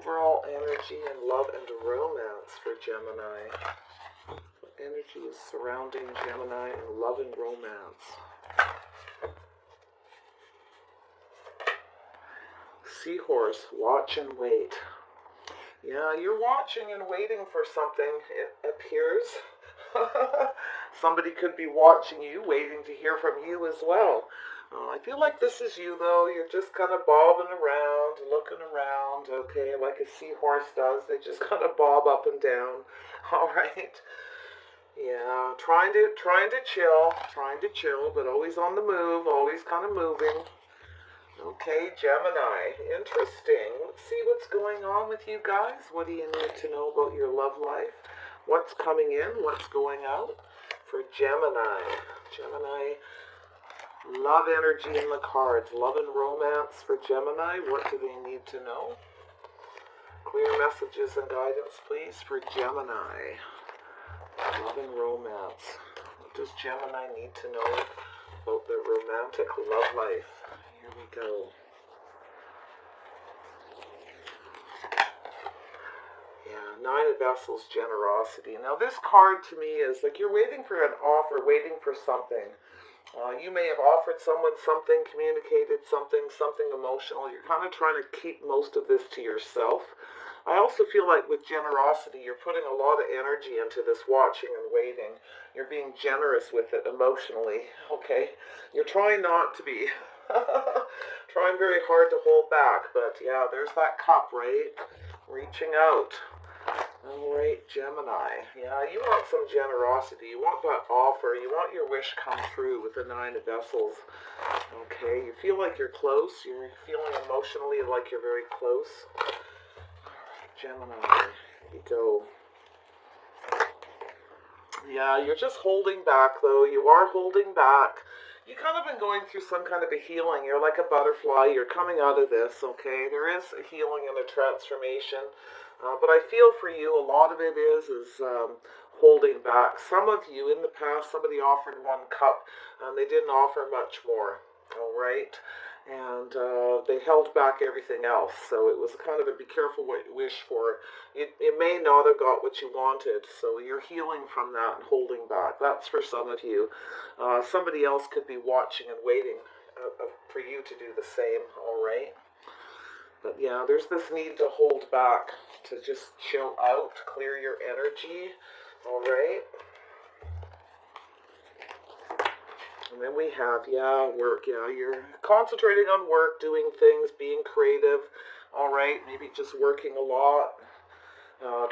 overall energy in love and romance for Gemini? What energy is surrounding Gemini in love and romance? Seahorse, watch and wait. Yeah, you're watching and waiting for something, it appears. Somebody could be watching you, waiting to hear from you as well. I feel like this is you, though. You're just kind of bobbing around, looking around, okay, like a seahorse does. They just kind of bob up and down, all right? Yeah, trying to chill, but always on the move, always kind of moving. Okay, Gemini, interesting. Let's see what's going on with you guys. What do you need to know about your love life? What's coming in? What's going out for Gemini? Gemini, love energy in the cards. Love and romance for Gemini. What do they need to know? Clear messages and guidance, please, for Gemini. Love and romance. What does Gemini need to know about their romantic love life? Here we go. Yeah, Nine of Vessels, generosity. Now this card to me is like you're waiting for an offer, waiting for something. You may have offered someone something, communicated something emotional. You're kind of trying to keep most of this to yourself. I also feel like with generosity, you're putting a lot of energy into this watching and waiting. You're being generous with it emotionally, okay? You're trying not to be. Trying very hard to hold back, but yeah, there's that cup, right? Reaching out. All right, Gemini. Yeah, you want some generosity. You want that offer. You want your wish come true with the Nine of Vessels. Okay, you feel like you're close. You're feeling emotionally like you're very close. All right, Gemini. Here you go. Yeah, you're just holding back, though. You are holding back. You kind of been going through some kind of a healing. You're like a butterfly. You're coming out of this, okay? There is a healing and a transformation. But I feel for you, a lot of it is holding back. Some of you, in the past, somebody offered one cup, and they didn't offer much more, all right? And they held back everything else. So it was kind of a be careful what you wish for. You may not have got what you wanted. So you're healing from that and holding back. That's for some of you. Somebody else could be watching and waiting for you to do the same, all right? But yeah, there's this need to hold back, to just chill out, clear your energy, all right? And then we have, yeah, work. Yeah, you're concentrating on work, doing things, being creative, all right? Maybe just working a lot,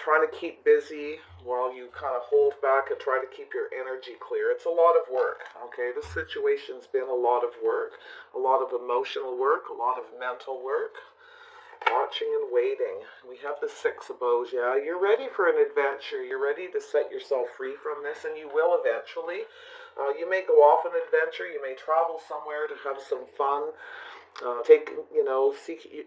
trying to keep busy while you kind of hold back and try to keep your energy clear. It's a lot of work, okay? This situation's been a lot of work, a lot of emotional work, a lot of mental work. Watching and waiting. We have the Six of Bows. Yeah, you're ready for an adventure. You're ready to set yourself free from this, and you will eventually. You may go off an adventure. You may travel somewhere to have some fun.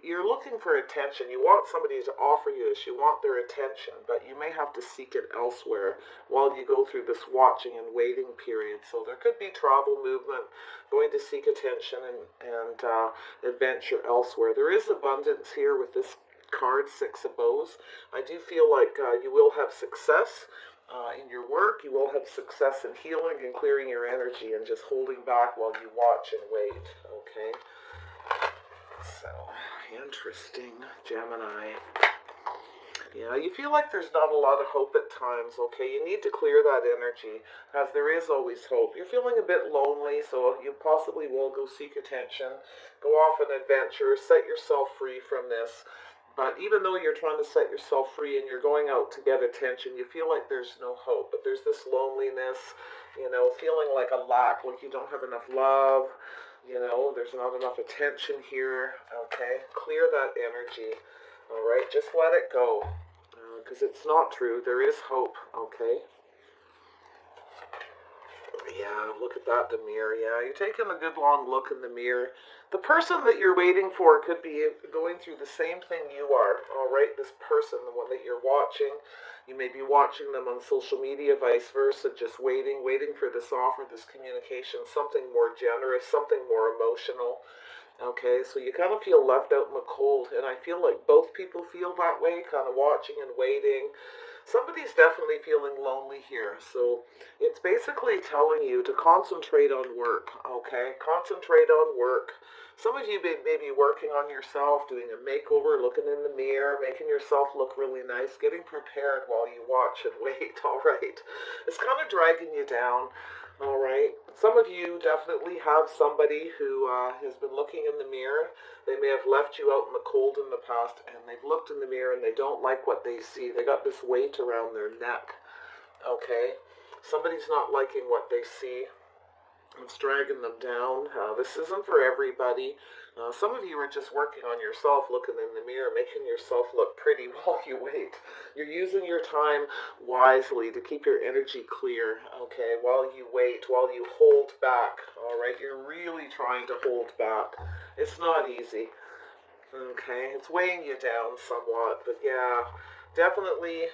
You're looking for attention. You want somebody to offer you this. You want their attention, but you may have to seek it elsewhere while you go through this watching and waiting period. So there could be travel, movement, going to seek attention and adventure elsewhere. There is abundance here with this card, Six of Bows. I do feel like you will have success in your work. You will have success in healing and clearing your energy and just holding back while you watch and wait, okay? So, interesting, Gemini. Yeah, you feel like there's not a lot of hope at times, okay? You need to clear that energy, as there is always hope. You're feeling a bit lonely, so you possibly will go seek attention, go off an adventure, set yourself free from this. But even though you're trying to set yourself free and you're going out to get attention, you feel like there's no hope. But there's this loneliness, feeling like a lack, like you don't have enough love. There's not enough attention here, okay? Clear that energy, all right? Just let it go, because it's not true. There is hope, okay? Yeah, look at that, the mirror. Yeah, you're taking a good long look in the mirror. The person that you're waiting for could be going through the same thing you are, all right? This person, the one that you're watching, you may be watching them on social media, vice versa, just waiting for this offer, this communication, something more generous, something more emotional. Okay, so you kind of feel left out in the cold, and I feel like both people feel that way, kind of watching and waiting. Somebody's definitely feeling lonely here, so it's basically telling you to concentrate on work, okay? Concentrate on work. Some of you may be working on yourself, doing a makeover, looking in the mirror, making yourself look really nice, getting prepared while you watch and wait, all right? It's kind of dragging you down. All right. Some of you definitely have somebody who has been looking in the mirror. They may have left you out in the cold in the past, and they've looked in the mirror and they don't like what they see. They got this weight around their neck. Okay. Somebody's not liking what they see. It's dragging them down. This isn't for everybody. Some of you are just working on yourself, looking in the mirror, making yourself look pretty while you wait. You're using your time wisely to keep your energy clear, okay, while you wait, while you hold back, all right? You're really trying to hold back. It's not easy. Okay, it's weighing you down somewhat, but yeah, definitely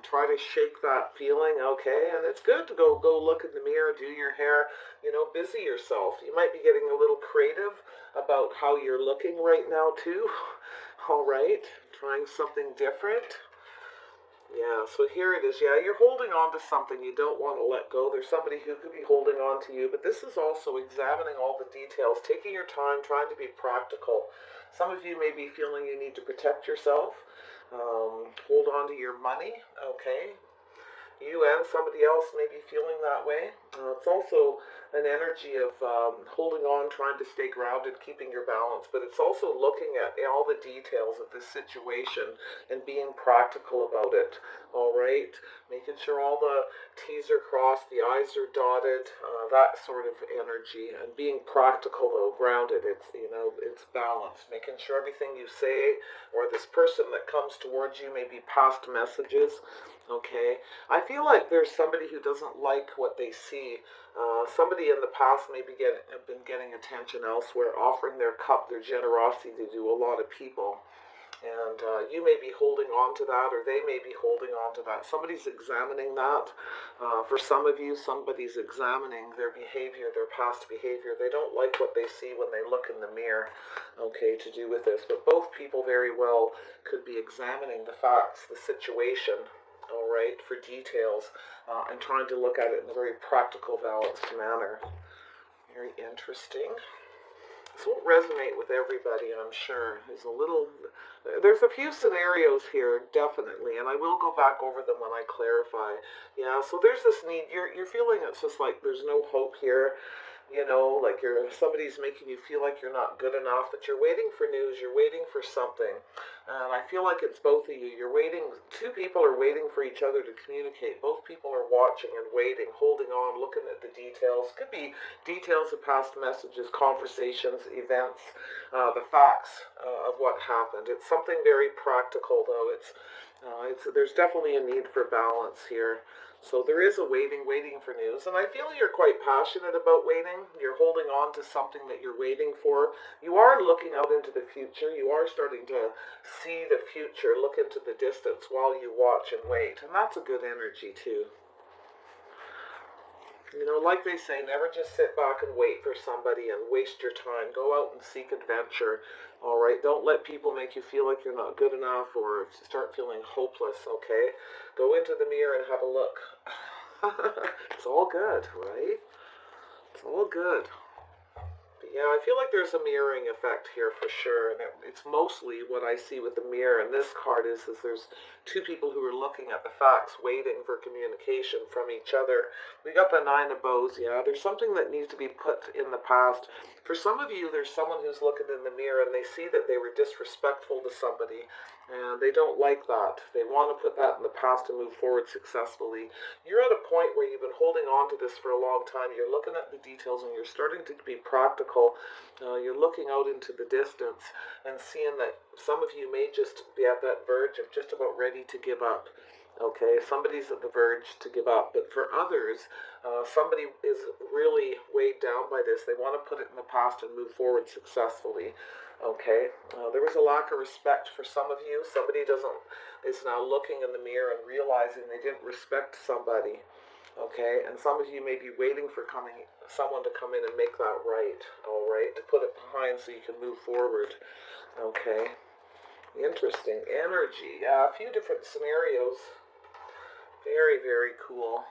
try to shake that feeling. Okay, and it's good to go look in the mirror, do your hair, busy yourself. You might be getting a little creative about how you're looking right now too. All right, trying something different. Yeah, so here it is. Yeah, you're holding on to something you don't want to let go. There's somebody who could be holding on to you, but this is also examining all the details, taking your time, trying to be practical. Some of you may be feeling you need to protect yourself, hold on to your money, okay? You and somebody else may be feeling that way. It's also an energy of holding on, trying to stay grounded, keeping your balance, but it's also looking at all the details of this situation and being practical about it. All right, making sure all the T's are crossed, the I's are dotted, that sort of energy, and being practical though, grounded. It's balanced, making sure everything you say or this person that comes towards you may be past messages. Okay, I feel like there's somebody who doesn't like what they see. Somebody in the past maybe have been getting attention elsewhere, offering their cup, their generosity to a lot of people. And you may be holding on to that, or they may be holding on to that. Somebody's examining that. For some of you, somebody's examining their behavior, their past behavior. They don't like what they see when they look in the mirror, okay, to do with this. But both people very well could be examining the facts, the situation, all right, for details, and trying to look at it in a very practical, balanced manner. Very interesting. This won't resonate with everybody, I'm sure. There's a few scenarios here, definitely, and I will go back over them when I clarify. Yeah, so there's this need. You're feeling it's just like there's no hope here. Like somebody's making you feel like you're not good enough, that you're waiting for news, you're waiting for something. And I feel like it's both of you. You're waiting, two people are waiting for each other to communicate. Both people are watching and waiting, holding on, looking at the details. Could be details of past messages, conversations, events, the facts of what happened. It's something very practical, though. There's definitely a need for balance here. So there is a waiting for news. And I feel you're quite passionate about waiting. You're holding on to something that you're waiting for. You are looking out into the future. You are starting to see the future, look into the distance while you watch and wait. And that's a good energy too. Like they say, never just sit back and wait for somebody and waste your time. Go out and seek adventure. All right, don't let people make you feel like you're not good enough or start feeling hopeless, okay? Go into the mirror and have a look. It's all good, right? It's all good. But yeah, I feel like there's a mirroring effect here for sure, and it's mostly what I see with the mirror. And this card is there's two people who are looking at the facts, waiting for communication from each other. We got the Nine of Bows. Yeah, there's something that needs to be put in the past. For some of you, there's someone who's looking in the mirror and they see that they were disrespectful to somebody, and they don't like that. They want to put that in the past and move forward successfully. You're at a point where you've been holding on to this for a long time. You're looking at the details and you're starting to be practical. You're looking out into the distance and seeing that some of you may just be at that verge of just about ready to give up. Okay, somebody's at the verge to give up, but for others, somebody is really weighed down by this. They want to put it in the past and move forward successfully. Okay, there was a lack of respect for some of you. Somebody is now looking in the mirror and realizing they didn't respect somebody. Okay, and some of you may be waiting for someone to come in and make that right, all right, to put it behind so you can move forward. Okay, interesting energy. Yeah, a few different scenarios. Very, very cool.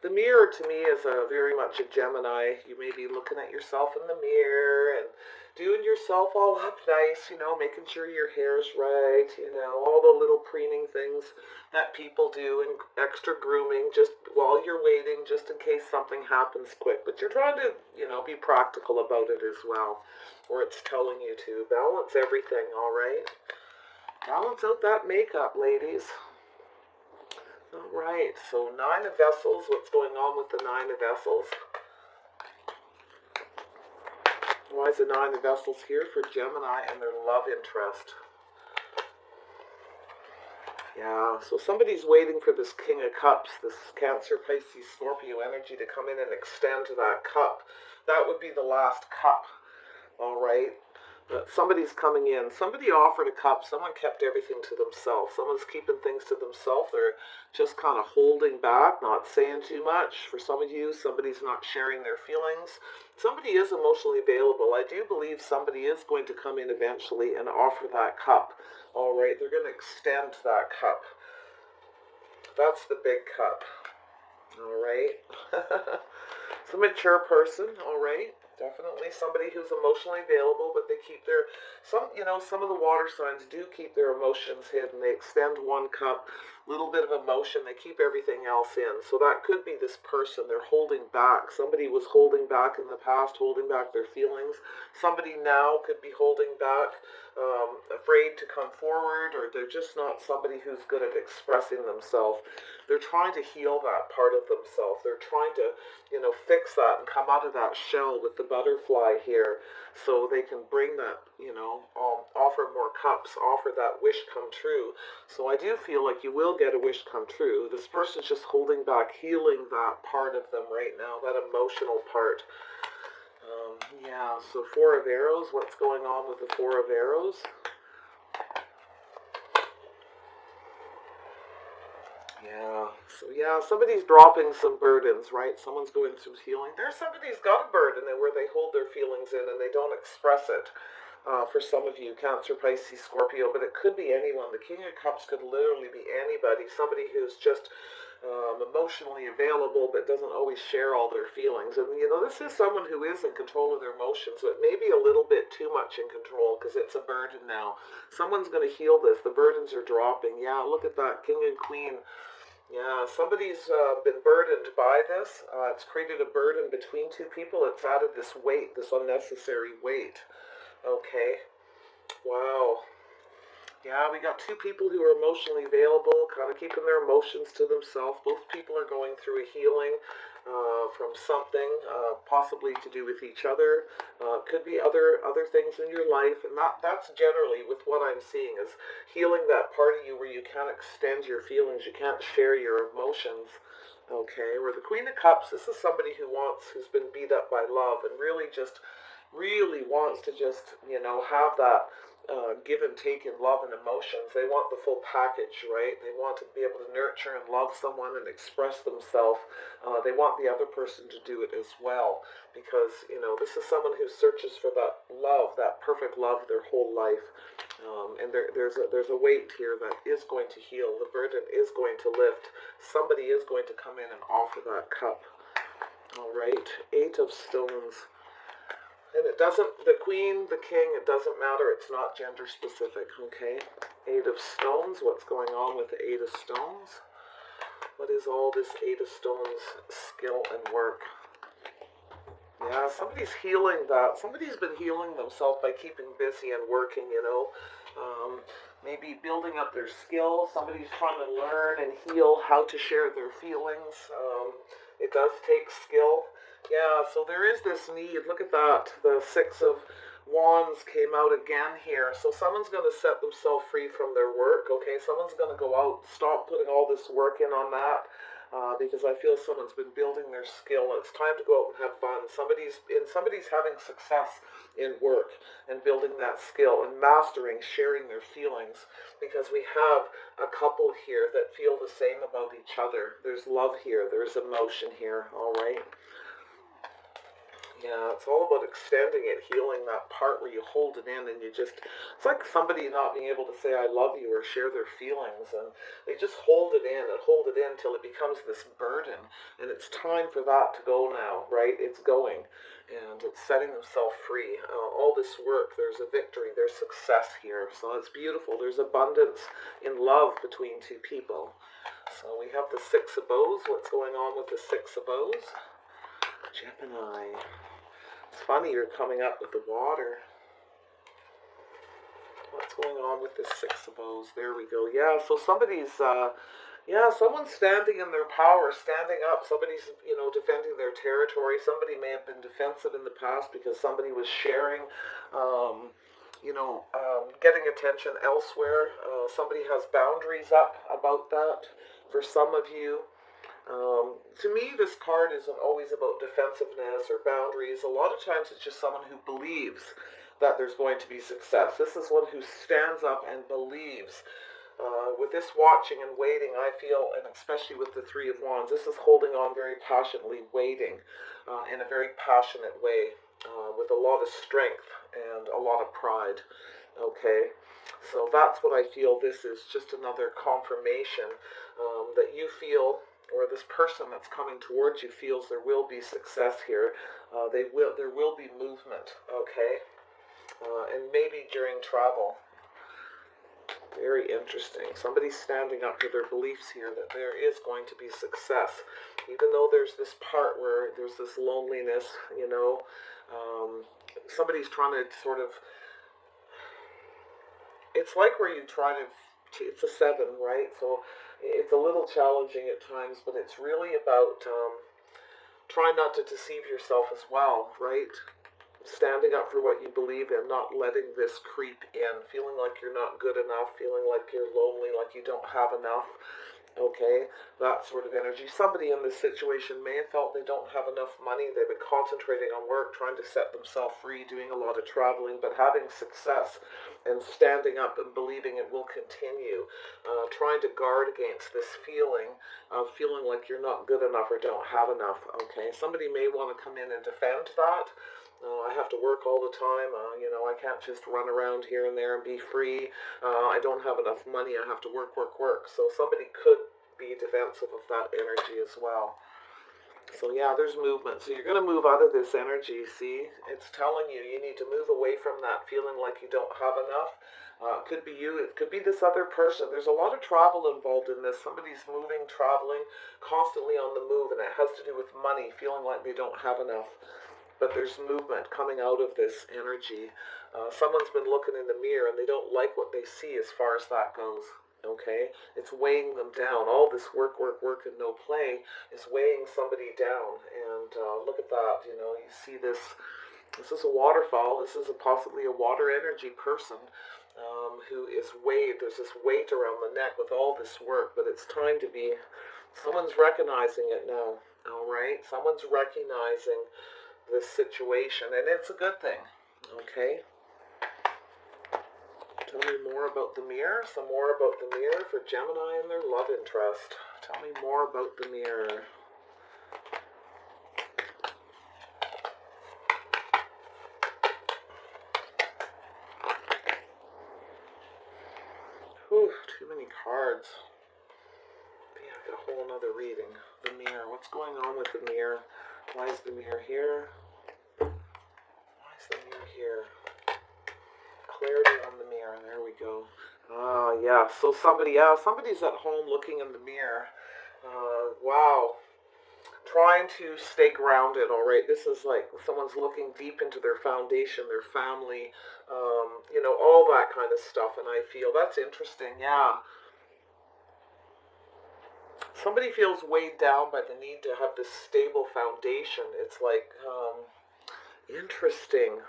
The mirror to me is very much a Gemini. You may be looking at yourself in the mirror and doing yourself all up nice, making sure your hair's right, all the little preening things that people do and extra grooming just while you're waiting, just in case something happens quick. But you're trying to, be practical about it as well, or it's telling you to. Balance everything, all right? Balance out that makeup, ladies. All right, so Nine of Vessels, what's going on with the Nine of Vessels? Why is the Nine of Vessels here for Gemini and their love interest? Yeah, so somebody's waiting for this King of Cups, this Cancer, Pisces, Scorpio energy to come in and extend that cup. That would be the last cup, all right? Somebody's coming in. Somebody offered a cup. Someone kept everything to themselves. Someone's keeping things to themselves. They're just kind of holding back, not saying too much. For some of you, somebody's not sharing their feelings. Somebody is emotionally available. I do believe somebody is going to come in eventually and offer that cup. All right, they're going to extend that cup. That's the big cup. All right. It's a mature person, all right. Definitely somebody who's emotionally available, but they keep some of the water signs do keep their emotions hidden. They extend one cup, little bit of emotion, they keep everything else in. So that could be this person. They're holding back. Somebody was holding back in the past, holding back their feelings. Somebody now could be holding back, afraid to come forward, or they're just not somebody who's good at expressing themselves. They're trying to heal that part of themselves. They're trying to fix that and come out of that shell with the butterfly here so they can bring that, offer more cups, offer that wish come true. So I do feel like you will get a wish come true. This person's just holding back, healing that part of them right now, that emotional part. Yeah, so Four of Arrows, what's going on with the Four of Arrows? Yeah, somebody's dropping some burdens, right? Someone's going through healing. There's somebody's got a burden and where they hold their feelings in and they don't express it. For some of you, Cancer, Pisces, Scorpio, but it could be anyone. The King of Cups could literally be anybody. Somebody who's just emotionally available but doesn't always share all their feelings. And, this is someone who is in control of their emotions, so it may be a little bit too much in control because it's a burden now. Someone's going to heal this. The burdens are dropping. Yeah, look at that, King and Queen. Yeah, somebody's been burdened by this. It's created a burden between two people. It's added this weight, this unnecessary weight. Okay. Wow. Yeah, we got two people who are emotionally available, kind of keeping their emotions to themselves. Both people are going through a healing from something, possibly to do with each other. Could be other things in your life, and that's generally with what I'm seeing is healing that part of you where you can't extend your feelings, you can't share your emotions. Okay, where the Queen of Cups, this is somebody who's been beat up by love and really wants to just, have that give and take in love and emotions. They want the full package, right? They want to be able to nurture and love someone and express themselves. They want the other person to do it as well because, this is someone who searches for that love, that perfect love their whole life. And there's a weight here that is going to heal. The burden is going to lift. Somebody is going to come in and offer that cup. All right, Eight of Stones. And it doesn't, the Queen, the King, it doesn't matter. It's not gender specific, okay? Eight of Stones, what's going on with the Eight of Stones? What is all this Eight of Stones skill and work? Yeah, somebody's healing that. Somebody's been healing themselves by keeping busy and working, maybe building up their skill. Somebody's trying to learn and heal how to share their feelings. It does take skill. Yeah, so there is this need. Look at that. The Six of Wands came out again here. So someone's going to set themselves free from their work, okay? Someone's going to go out, stop putting all this work in on that. because I feel someone's been building their skill. It's time to go out and have fun. Somebody's having success in work and building that skill and mastering, sharing their feelings, because we have a couple here that feel the same about each other. There's love here. There's emotion here. All right. Yeah, it's all about extending it, healing that part where you hold it in and you just, it's like somebody not being able to say I love you or share their feelings, and they just hold it in and hold it in until it becomes this burden, and it's time for that to go now, right? It's going, and it's setting themselves free. All this work, there's a victory, there's success here, so it's beautiful. There's abundance in love between two people. So we have the Six of Bows. What's going on with the Six of Bows? Gemini. It's funny you're coming up with the water. What's going on with this Six of Bows? There we go. Yeah, so somebody's, someone's standing in their power, standing up. Somebody's, defending their territory. Somebody may have been defensive in the past because somebody was sharing, getting attention elsewhere. Somebody has boundaries up about that for some of you. To me, this card isn't always about defensiveness or boundaries. A lot of times it's just someone who believes that there's going to be success. This is one who stands up and believes. With this watching and waiting, I feel, and especially with the Three of Wands, this is holding on very passionately, waiting in a very passionate way, with a lot of strength and a lot of pride. Okay, so that's what I feel. This is just another confirmation that you feel, or this person that's coming towards you feels there will be success here. There will be movement, okay? And maybe during travel. Very interesting. Somebody's standing up for their beliefs here that there is going to be success. Even though there's this part where there's this loneliness, somebody's trying to sort of, it's like where you try to, it's a 7, right? So it's a little challenging at times, but it's really about trying not to deceive yourself as well, right? Standing up for what you believe in, not letting this creep in, feeling like you're not good enough, feeling like you're lonely, like you don't have enough, okay? That sort of energy. Somebody in this situation may have felt they don't have enough money. They've been concentrating on work, trying to set themselves free, doing a lot of traveling, but having success and standing up and believing it will continue, trying to guard against this feeling of feeling like you're not good enough or don't have enough, okay? Somebody may want to come in and defend that. I have to work all the time. I can't just run around here and there and be free. I don't have enough money. I have to work. So somebody could be defensive of that energy as well. So yeah, there's movement. So you're going to move out of this energy, see? It's telling you need to move away from that feeling like you don't have enough. It could be you. It could be this other person. There's a lot of travel involved in this. Somebody's moving, traveling, constantly on the move, and it has to do with money, feeling like they don't have enough. But there's movement coming out of this energy. Someone's been looking in the mirror and they don't like what they see as far as that goes. Okay? It's weighing them down. All this work, and no play is weighing somebody down. And look at that. You see this. This is a waterfall. This is possibly a water energy person who is weighed. There's this weight around the neck with all this work, but it's time to be. Someone's recognizing it now. All right? Someone's recognizing this situation, and it's a good thing. Okay, tell me more about the mirror. Some more about the mirror for Gemini and their love interest. Tell me more about the mirror. Whew, too many cards. Yeah, I got a whole nother reading. The mirror. What's going on with the mirror? Why is the mirror here? Why is the mirror here? Clarity on the mirror. There we go. Yeah. So somebody's at home looking in the mirror. Wow. Trying to stay grounded, all right? This is like someone's looking deep into their foundation, their family, all that kind of stuff. And I feel that's interesting. Yeah. Somebody feels weighed down by the need to have this stable foundation. It's like, interesting.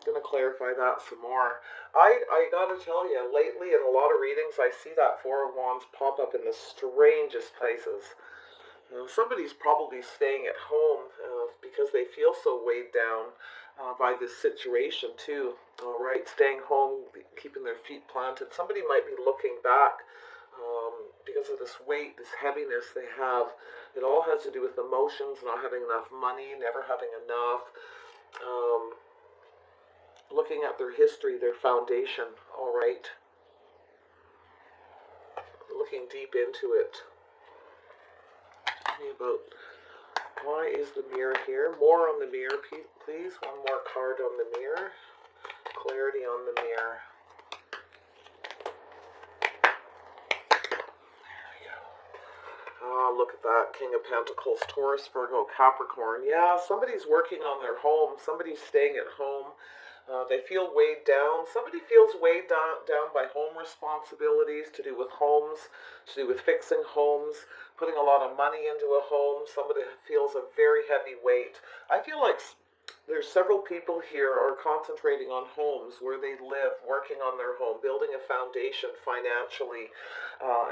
going to clarify that some more. I got to tell you, lately in a lot of readings, I see that Four of Wands pop up in the strangest places. Somebody's probably staying at home because they feel so weighed down by this situation too. All right, staying home, keeping their feet planted. Somebody might be looking back because of this weight, this heaviness they have. It all has to do with emotions, not having enough money, never having enough. Looking at their history, their foundation. All right, looking deep into it. About why is the mirror here? More on the mirror, please. One more card on the mirror. Clarity on the mirror. There we go. Ah, look at that. King of Pentacles, Taurus, Virgo, Capricorn. Yeah, somebody's working on their home. Somebody's staying at home. They feel weighed down. Somebody feels weighed down by home responsibilities to do with homes, to do with fixing homes, putting a lot of money into a home. Somebody feels a very heavy weight. I feel like there's several people here are concentrating on homes where they live, working on their home, building a foundation financially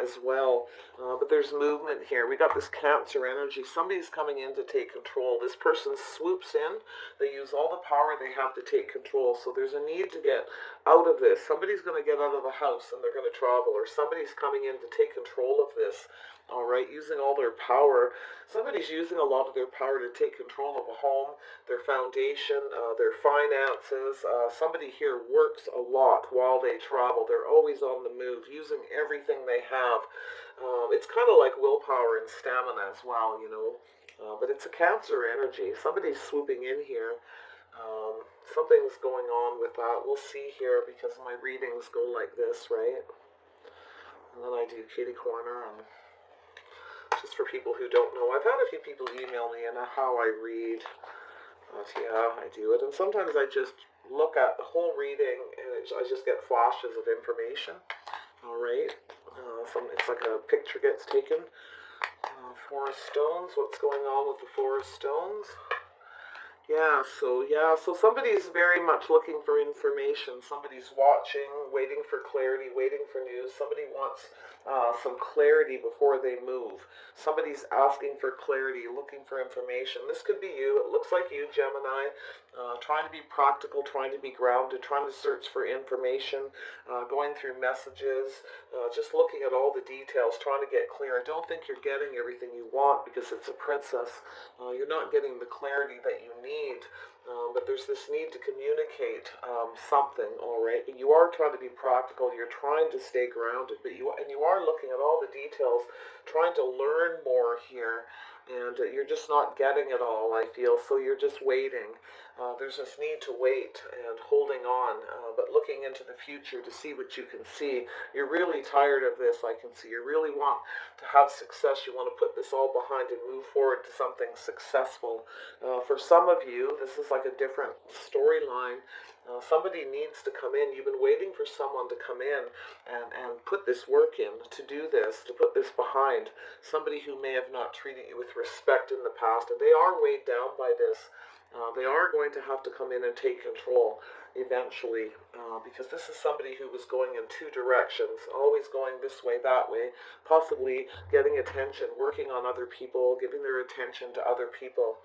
as well. But there's movement here. We got this Cancer energy. Somebody's coming in to take control. This person swoops in. They use all the power they have to take control. So there's a need to get out of this. Somebody's going to get out of the house and they're going to travel, or somebody's coming in to take control of this. All right, using all their power. Somebody's using a lot of their power to take control of a home, their foundation, their finances. Somebody here works a lot while they travel. They're always on the move, using everything they have. It's kind of like willpower and stamina as well, you know. But it's a Cancer energy. Somebody's swooping in here. Something's going on with that. We'll see here because my readings go like this, right? And then I do kitty corner and just for people who don't know, I've had a few people email me and how I read. But yeah, I do it. And sometimes I just look at the whole reading and I just get flashes of information. All right. It's like a picture gets taken. Four of Stones. What's going on with the Four of Stones? So somebody's very much looking for information. Somebody's watching, waiting for clarity, waiting for news. Somebody wants some clarity before they move. Somebody's asking for clarity, looking for information. This could be you. It looks like you, Gemini, trying to be practical, trying to be grounded, trying to search for information, going through messages, just looking at all the details, trying to get clear. I don't think you're getting everything you want because it's a princess. You're not getting the clarity that you need. But there's this need to communicate something, all right? But you are trying to be practical. You're trying to stay grounded, but you are looking at all the details, trying to learn more here, and you're just not getting it all, I feel. So you're just waiting. There's this need to wait and holding on, but looking into the future to see what you can see. You're really tired of this, I can see. You really want to have success. You want to put this all behind and move forward to something successful. For some of you, this is like a different storyline. Somebody needs to come in. You've been waiting for someone to come in and put this work in, to do this, to put this behind. Somebody who may have not treated you with respect in the past, and they are weighed down by this. They are going to have to come in and take control eventually, because this is somebody who was going in two directions, always going this way, that way, possibly getting attention, working on other people, giving their attention to other people.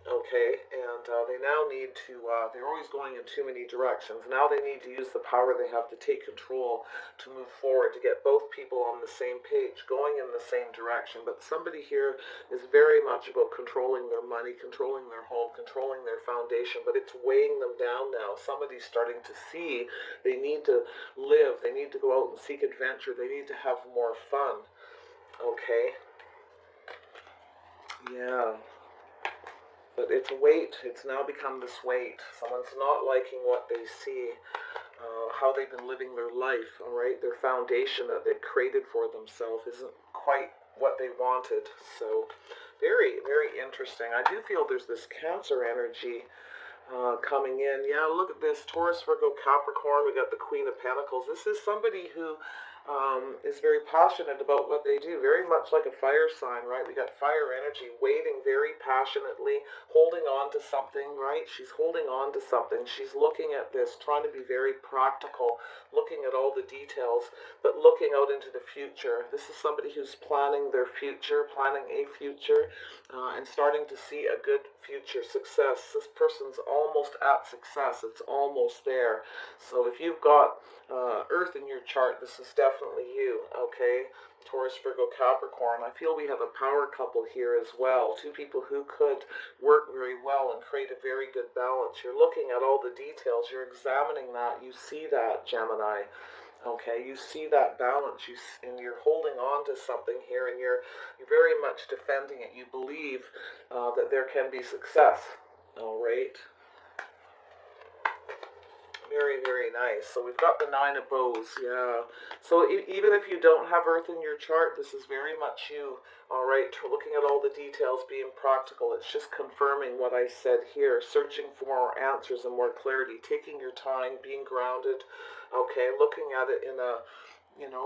Okay, and they now need to, they're always going in too many directions. Now they need to use the power they have to take control, to move forward, to get both people on the same page, going in the same direction. But somebody here is very much about controlling their money, controlling their home, controlling their foundation, but it's weighing them down now. Somebody's starting to see they need to live, they need to go out and seek adventure, they need to have more fun. Okay? Yeah. But it's a weight. It's now become this weight. Someone's not liking what they see, how they've been living their life, all right? Their foundation that they've created for themselves isn't quite what they wanted. So very, very interesting. I do feel there's this Cancer energy coming in. Yeah, look at this. Taurus, Virgo, Capricorn. We got the Queen of Pentacles. This is somebody who is very passionate about what they do, very much like a fire sign, right? We got fire energy, waiting very passionately, holding on to something, right? She's holding on to something. She's looking at this, trying to be very practical, looking at all the details, but looking out into the future. This is somebody who's planning their future, planning a future, and starting to see a good future success. This person's almost at success. It's almost there. So if you've got Earth in your chart, this is definitely you, okay? Taurus, Virgo, Capricorn. I feel we have a power couple here as well. Two people who could work very well and create a very good balance. You're looking at all the details. You're examining that. You see that, Gemini. Okay, you see that balance, and you're holding on to something here, and you're very much defending it. You believe that there can be success. All right. Very, very nice. So we've got the Nine of Bows, yeah. So even if you don't have Earth in your chart, this is very much you, all right? Looking at all the details, being practical. It's just confirming what I said here, searching for more answers and more clarity, taking your time, being grounded, okay? Looking at it in a,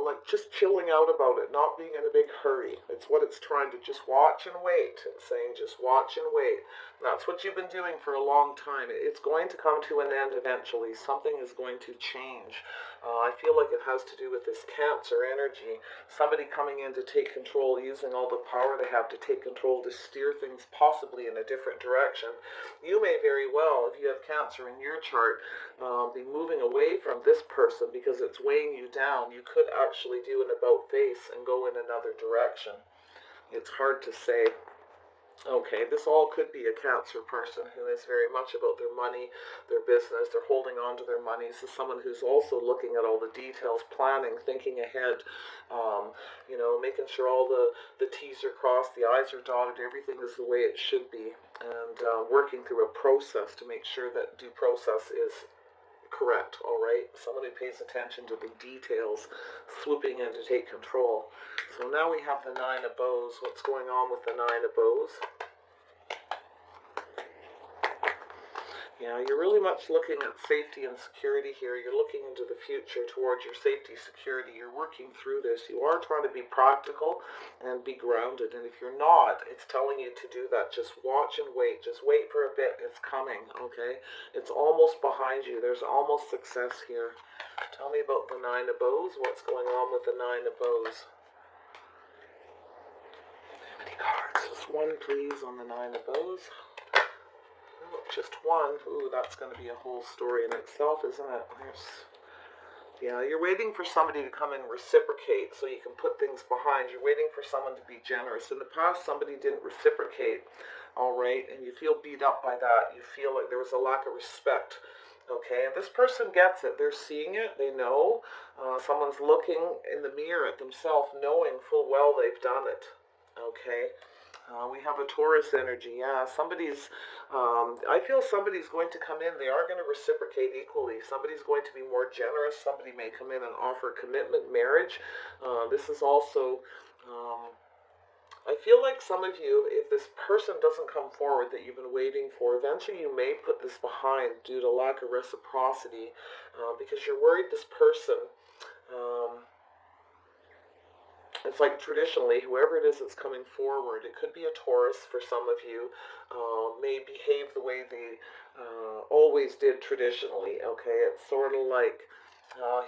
like just chilling out about it, not being in a big hurry. It's what it's trying to just watch and wait. It's saying just watch and wait. And that's what you've been doing for a long time. It's going to come to an end eventually. Something is going to change. I feel like it has to do with this Cancer energy. Somebody coming in to take control, using all the power they have to take control to steer things possibly in a different direction. You may very well, if you have Cancer in your chart, be moving away from this person because it's weighing you down. You could actually do an about face and go in another direction. It's hard to say. Okay, this all could be a Cancer person who is very much about their money, their business, they're holding on to their money. This is someone who's also looking at all the details, planning, thinking ahead, making sure all the T's are crossed, the I's are dotted, everything is the way it should be, and working through a process to make sure that due process is correct, all right? Someone who pays attention to the details, swooping in to take control. So now we have the Nine of Bows. What's going on with the Nine of Bows? Yeah, you're really much looking at safety and security here. You're looking into the future towards your safety, security. You're working through this. You are trying to be practical and be grounded. And if you're not, it's telling you to do that. Just watch and wait. Just wait for a bit. It's coming, okay? It's almost behind you. There's almost success here. Tell me about the Nine of Bows. What's going on with the Nine of Bows? How many cards? Just one, please, on the Nine of Bows. Just one. Ooh, that's going to be a whole story in itself, isn't it? Yeah, you're waiting for somebody to come and reciprocate so you can put things behind. You're waiting for someone to be generous. In the past, somebody didn't reciprocate, all right, and you feel beat up by that. You feel like there was a lack of respect, okay, and this person gets it. They're seeing it. They know. Someone's looking in the mirror at themselves, knowing full well they've done it, okay. We have a Taurus energy, yeah. I feel somebody's going to come in. They are going to reciprocate equally. Somebody's going to be more generous. Somebody may come in and offer commitment, marriage. This is also, I feel like some of you, if this person doesn't come forward that you've been waiting for, eventually you may put this behind due to lack of reciprocity because you're worried this person... It's like traditionally, whoever it is that's coming forward, it could be a Taurus for some of you, may behave the way they always did traditionally, okay? It's sort of like,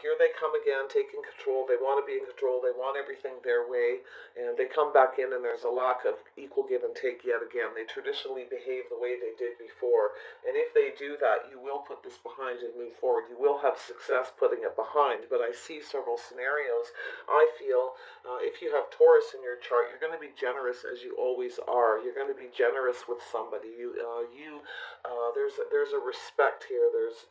here they come again, taking control. They want to be in control. They want everything their way. And they come back in and there's a lack of equal give and take yet again. They traditionally behave the way they did before. And if they do that, you will put this behind and move forward. You will have success putting it behind. But I see several scenarios. I feel if you have Taurus in your chart, you're going to be generous as you always are. You're going to be generous with somebody. There's a respect here. There's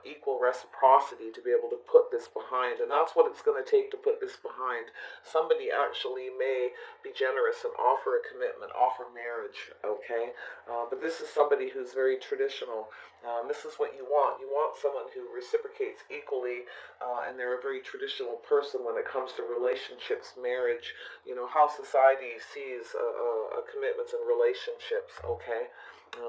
equal reciprocity to be able to put this behind, and that's what it's going to take to put this behind. Somebody actually may be generous and offer a commitment, offer marriage, okay? But this is somebody who's very traditional. This is what you want. You want someone who reciprocates equally, and they're a very traditional person when it comes to relationships, marriage, how society sees commitments and relationships, okay?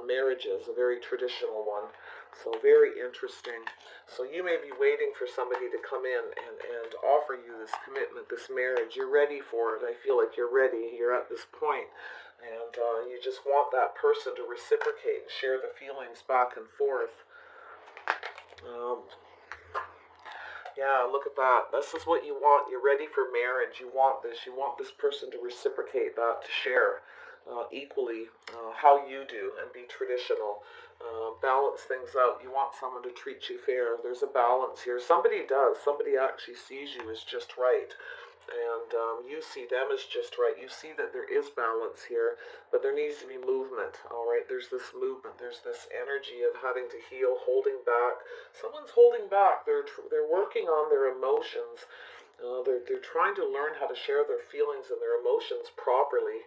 Marriage is a very traditional one. So very interesting. So you may be waiting for somebody to come in and offer you this commitment, this marriage. You're ready for it. I feel like you're ready. You're at this point. And you just want that person to reciprocate and share the feelings back and forth. Um, yeah, look at that. This is what you want. You're ready for marriage. You want this. You want this person to reciprocate that, to share equally how you do and be traditional. Balance things out. You want someone to treat you fair. There's a balance here. Somebody does. Somebody actually sees you as just right. And you see them as just right. You see that there is balance here, but there needs to be movement, all right? There's this movement. There's this energy of having to heal, holding back. Someone's holding back. They're working on their emotions. They're trying to learn how to share their feelings and their emotions properly.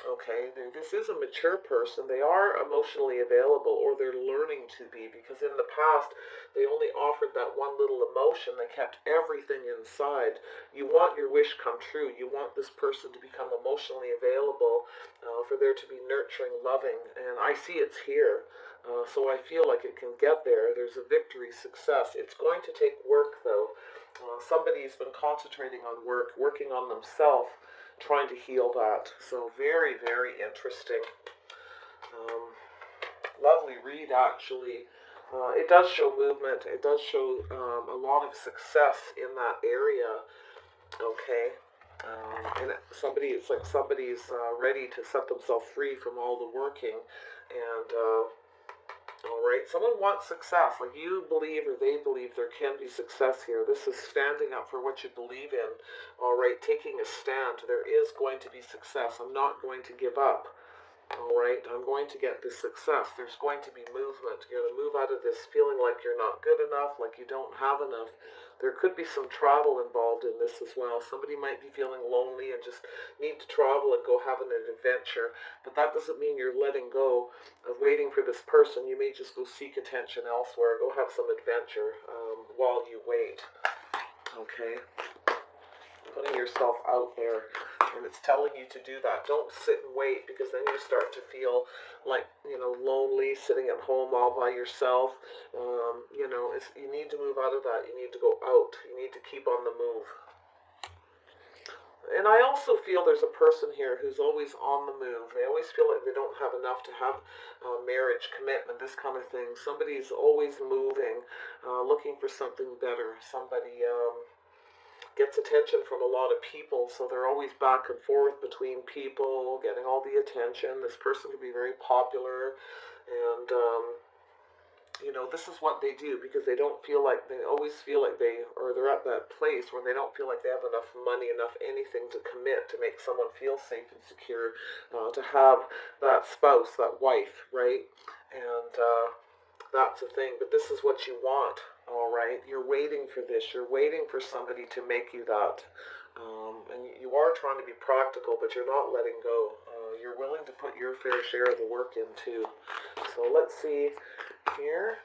Okay, this is a mature person. They are emotionally available, or they're learning to be, because in the past they only offered that one little emotion. They kept everything inside. You want your wish come true. You want this person to become emotionally available, for there to be nurturing, loving, and I see it's here. So I feel like it can get there. There's a victory, success. It's going to take work, though. Somebody's been concentrating on work, working on themselves, trying to heal that. So very, very interesting. Lovely read, actually. It does show movement. It does show a lot of success in that area. Okay. And it's like somebody's ready to set themselves free from all the working. And all right, someone wants success. Like you believe or they believe there can be success here. This is standing up for what you believe in. All right, taking a stand. There is going to be success. I'm not going to give up. All right, I'm going to get this success. There's going to be movement. You're going to move out of this feeling like you're not good enough, like you don't have enough. There could be some travel involved in this as well. Somebody might be feeling lonely and just need to travel and go have an adventure. But that doesn't mean you're letting go of waiting for this person. You may just go seek attention elsewhere. Go have some adventure while you wait. Okay? Putting yourself out there, and it's telling you to do that. Don't sit and wait, because then you start to feel like, lonely, sitting at home all by yourself. You need to move out of that. You need to go out. You need to keep on the move. And I also feel there's a person here who's always on the move. They always feel like they don't have enough to have marriage, commitment, this kind of thing. Somebody's always moving, looking for something better. Somebody gets attention from a lot of people, so they're always back and forth between people, getting all the attention. This person can be very popular, and this is what they do, because they always feel like they're at that place where they don't feel like they have enough money, enough anything to commit to make someone feel safe and secure, to have that spouse, that wife, right? And that's the thing. But this is what you want. All right, you're waiting for this. You're waiting for somebody to make you that. And you are trying to be practical, but you're not letting go. You're willing to put your fair share of the work in too. So let's see here.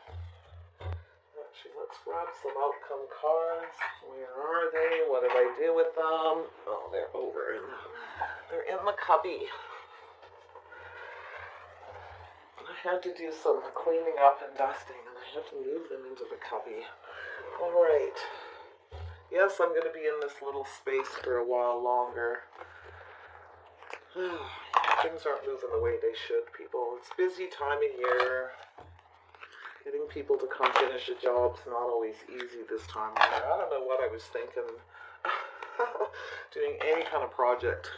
Actually, let's grab some outcome cards. Where are they? What did I do with them? Oh, they're over. They're in the cubby. I had to do some cleaning up and dusting, and I had to move them into the cubby. All right. Yes, I'm going to be in this little space for a while longer. Things aren't moving the way they should, people. It's busy time of year. Getting people to come finish a job's not always easy this time of year. I don't know what I was thinking doing any kind of project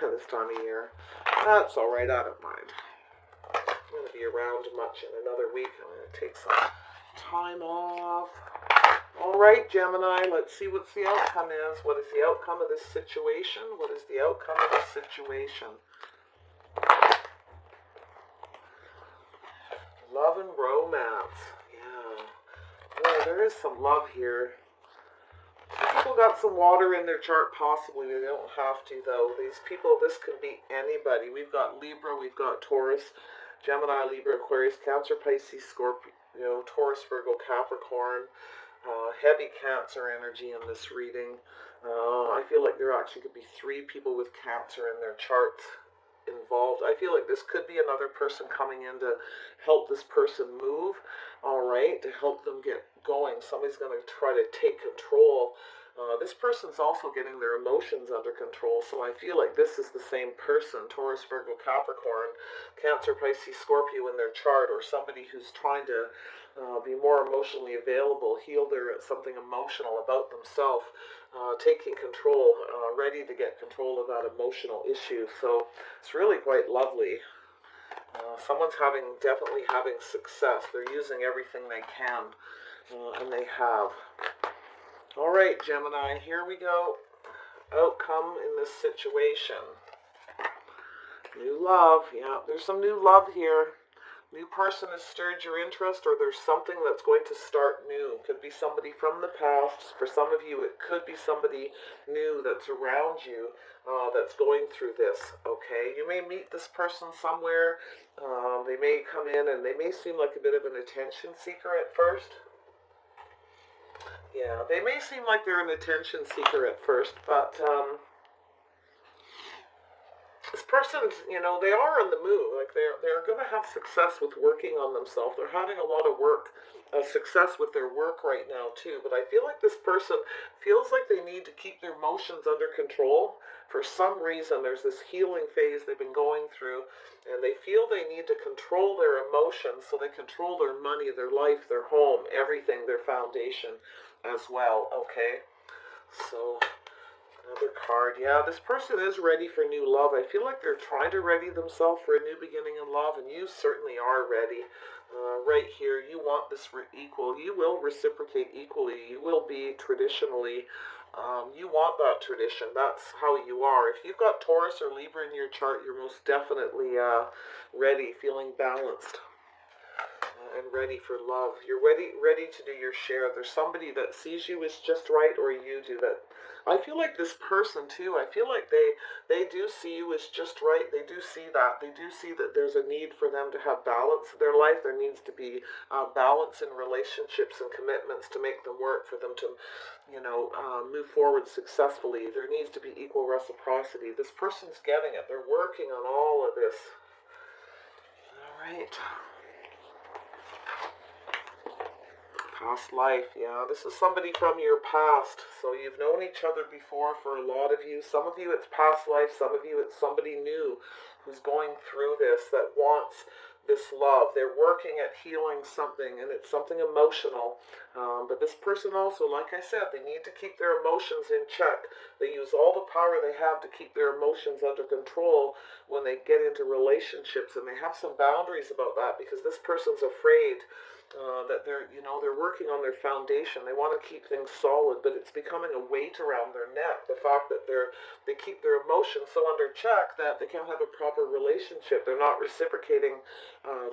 this time of year. That's all right, I don't mind. I'm going to be around much in another week. I'm going to take some time off. All right, Gemini, let's see what the outcome is. What is the outcome of this situation? What is the outcome of this situation? Love and romance. Yeah. Well, there is some love here. People got some water in their chart, possibly. They don't have to, though. These people, this could be anybody. We've got Libra, we've got Taurus, Gemini, Libra, Aquarius, Cancer, Pisces, Scorpio, Taurus, Virgo, Capricorn. Heavy Cancer energy in this reading. I feel like there actually could be 3 people with Cancer in their charts involved. I feel like this could be another person coming in to help this person move. all right, to help them get going. Somebody's going to try to take control. This person's also getting their emotions under control, so I feel like this is the same person, Taurus, Virgo, Capricorn, Cancer, Pisces, Scorpio in their chart, or somebody who's trying to be more emotionally available, heal something emotional about themselves, taking control, ready to get control of that emotional issue. So it's really quite lovely. Someone's definitely having success. They're using everything they can, and they have. All right, Gemini, here we go. Outcome in this situation. New love. Yeah, there's some new love here. New person has stirred your interest, or there's something that's going to start new. Could be somebody from the past. For some of you, it could be somebody new that's around you that's going through this, okay? You may meet this person somewhere. They may come in and they may seem like a bit of an attention seeker at first. Yeah, they may seem like they're an attention seeker at first, but this person, they are on the move. Like they're going to have success with working on themselves. They're having a lot of success with their work right now too. But I feel like this person feels like they need to keep their emotions under control. For some reason, there's this healing phase they've been going through, and they feel they need to control their emotions so they control their money, their life, their home, everything, their foundation as well. Okay, so. Another card. Yeah, this person is ready for new love. I feel like they're trying to ready themselves for a new beginning in love, and you certainly are ready. Right here, you want this equal. You will reciprocate equally. You will be traditionally. You want that tradition. That's how you are. If you've got Taurus or Libra in your chart, you're most definitely ready, feeling balanced. And ready for love. You're ready to do your share. There's somebody that sees you as just right, or you do that. I feel like this person too, I feel like they do see you as just right. They do see that. They do see that there's a need for them to have balance in their life. There needs to be balance in relationships and commitments to make them work, for them to, move forward successfully. There needs to be equal reciprocity. This person's getting it. They're working on all of this. All right. Past life, yeah. This is somebody from your past. So you've known each other before for a lot of you. Some of you it's past life. Some of you it's somebody new who's going through this, that wants this love. They're working at healing something, and it's something emotional. But this person also, like I said, they need to keep their emotions in check. They use all the power they have to keep their emotions under control when they get into relationships, and they have some boundaries about that, because this person's afraid that they're working on their foundation. They want to keep things solid, but it's becoming a weight around their neck. The fact that they keep their emotions so under check that they can't have a proper relationship. They're not reciprocating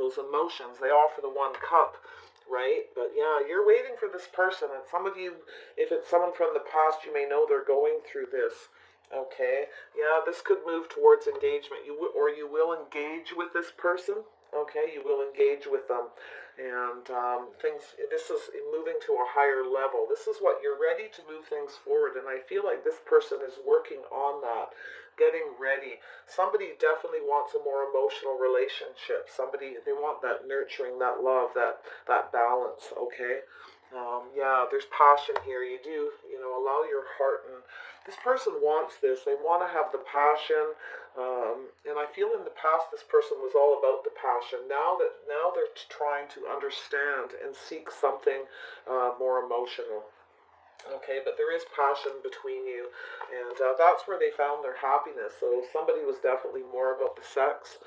those emotions. They offer the one cup, right? But yeah, you're waiting for this person, and some of you, if it's someone from the past, you may know they're going through this. Okay, yeah, this could move towards engagement. You will engage with this person. Okay, you will engage with them, and this is moving to a higher level. This is what you're ready to move things forward, and I feel like this person is working on that, getting ready. Somebody definitely wants a more emotional relationship. They want that nurturing, that love, that balance. Okay. Yeah, there's passion here. You do, allow your heart, and this person wants this. They want to have the passion, and I feel in the past this person was all about the passion. Now they're trying to understand and seek something more emotional. Okay, but there is passion between you, and that's where they found their happiness. So somebody was definitely more about the sex,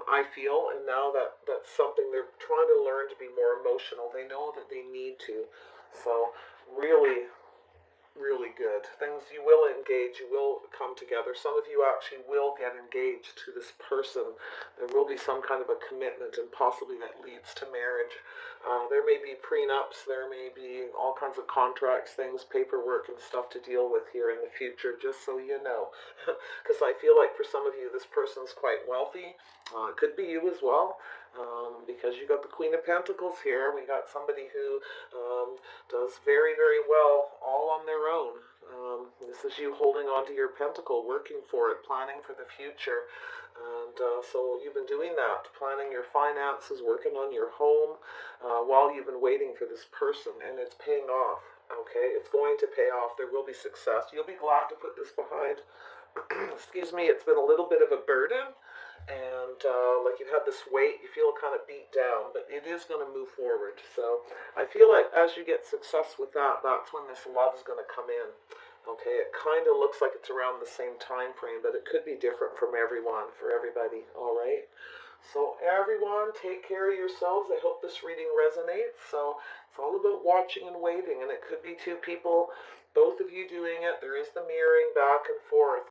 I feel, and now that's something they're trying to learn, to be more emotional. They know that they need to. So really, really good. Things, you will engage, you will come together. Some of you actually will get engaged to this person. There will be some kind of a commitment, and possibly that leads to marriage. There may be prenups, there may be all kinds of contracts, things, paperwork and stuff to deal with here in the future, just so you know. Because I feel like for some of you, this person's quite wealthy. It could be you as well. because you got the Queen of Pentacles here. We got somebody who does very, very well all on their own. This is you holding on to your pentacle, working for it, planning for the future. And so you've been doing that, planning your finances, working on your home while you've been waiting for this person, and it's paying off. Okay, it's going to pay off. There will be success. You'll be glad to put this behind. Excuse me, it's been a little bit of a burden, and like you've had this weight, you feel kind of beat down, but it is going to move forward. So I feel like as you get success with that, that's when this love is going to come in. Okay, it kind of looks like it's around the same time frame, but it could be different from everyone, for everybody. All right. So everyone, take care of yourselves. I hope this reading resonates. So it's all about watching and waiting, and it could be two people, both of you doing it. There is the mirroring back and forth.